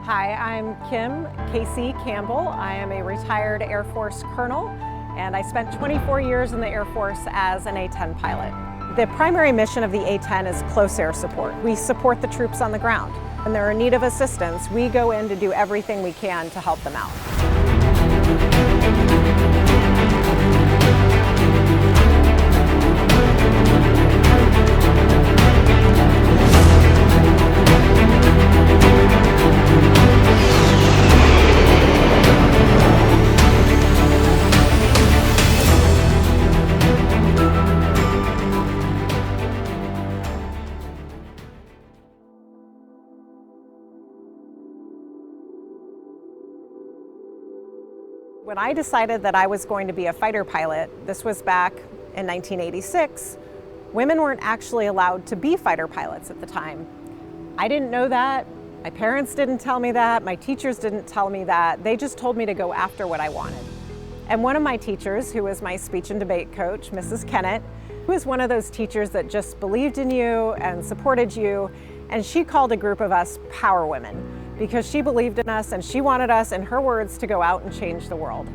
Hi, I'm Kim Casey Campbell. I am a retired Air Force colonel, and I spent 24 years in the Air Force as an A-10 pilot. The primary mission of the A-10 is close air support. We support the troops on the ground. When they're in need of assistance, we go in to do everything we can to help them out. When I decided that I was going to be a fighter pilot, this was back in 1986, women weren't actually allowed to be fighter pilots at the time. I didn't know that, my parents didn't tell me that, my teachers didn't tell me that, they just told me to go after what I wanted. And one of my teachers, who was my speech and debate coach, Mrs. Kennett, who was one of those teachers that just believed in you and supported you, and she called a group of us Power Women, because she believed in us and she wanted us, in her words, to go out and change the world.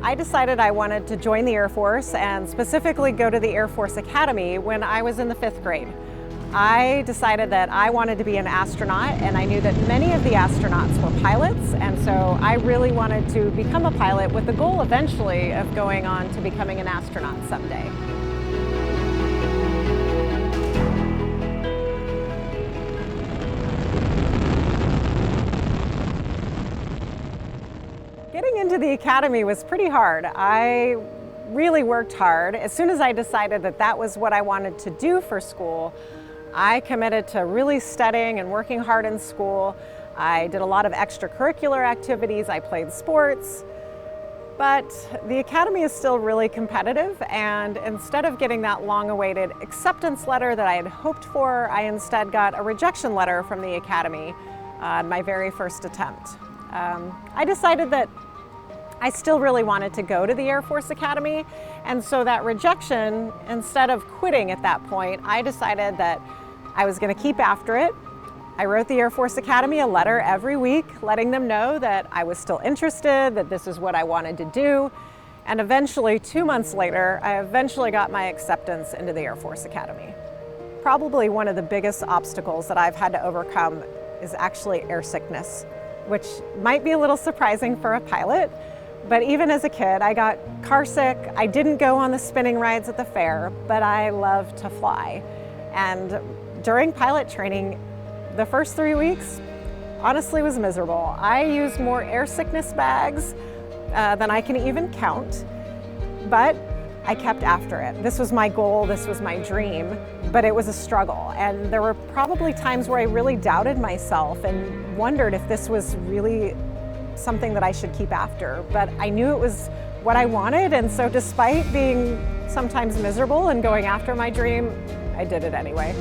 I decided I wanted to join the Air Force and specifically go to the Air Force Academy when I was in the 5th grade. I decided that I wanted to be an astronaut, and I knew that many of the astronauts were pilots, and so I really wanted to become a pilot with the goal eventually of going on to becoming an astronaut someday. Getting into the academy was pretty hard. I really worked hard. As soon as I decided that that was what I wanted to do for school, I committed to really studying and working hard in school. I did a lot of extracurricular activities. I played sports. But the academy is still really competitive, and instead of getting that long-awaited acceptance letter that I had hoped for, I instead got a rejection letter from the academy on my very first attempt. I decided that I still really wanted to go to the Air Force Academy, and so that rejection, instead of quitting at that point, I decided that I was going to keep after it. I wrote the Air Force Academy a letter every week letting them know that I was still interested, that this is what I wanted to do, and eventually, 2 months later, I eventually got my acceptance into the Air Force Academy. Probably one of the biggest obstacles that I've had to overcome is actually air sickness, which might be a little surprising for a pilot, but even as a kid, I got car sick. I didn't go on the spinning rides at the fair, but I love to fly. And during pilot training, the first 3 weeks, honestly, was miserable. I used more air sickness bags than I can even count, but I kept after it. This was my goal, this was my dream, but it was a struggle. And there were probably times where I really doubted myself and wondered if this was really something that I should keep after. But I knew it was what I wanted, and so despite being sometimes miserable and going after my dream, I did it anyway.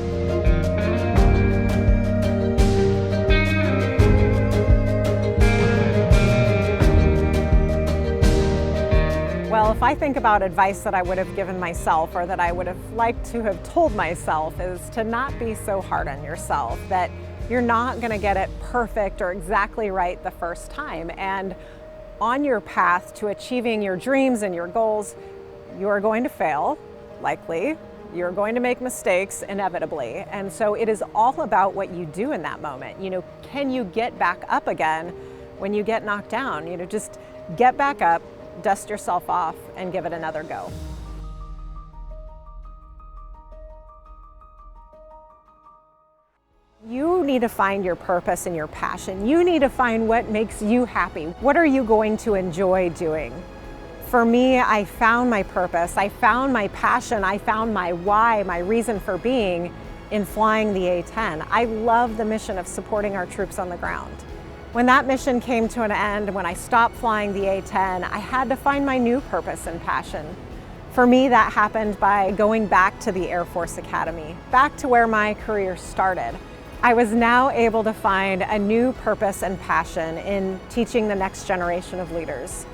Well, if I think about advice that I would have given myself, or that I would have liked to have told myself, is to not be so hard on yourself, that you're not going to get it perfect or exactly right the first time. And on your path to achieving your dreams and your goals, you are going to fail, likely. You're going to make mistakes, inevitably. And so it is all about what you do in that moment. You know, can you get back up again when you get knocked down? You know, just get back up, dust yourself off, and give it another go. You need to find your purpose and your passion. You need to find what makes you happy. What are you going to enjoy doing? For me, I found my purpose, I found my passion, I found my why, my reason for being in flying the A-10. I love the mission of supporting our troops on the ground. When that mission came to an end, when I stopped flying the A-10, I had to find my new purpose and passion. For me, that happened by going back to the Air Force Academy, back to where my career started. I was now able to find a new purpose and passion in teaching the next generation of leaders.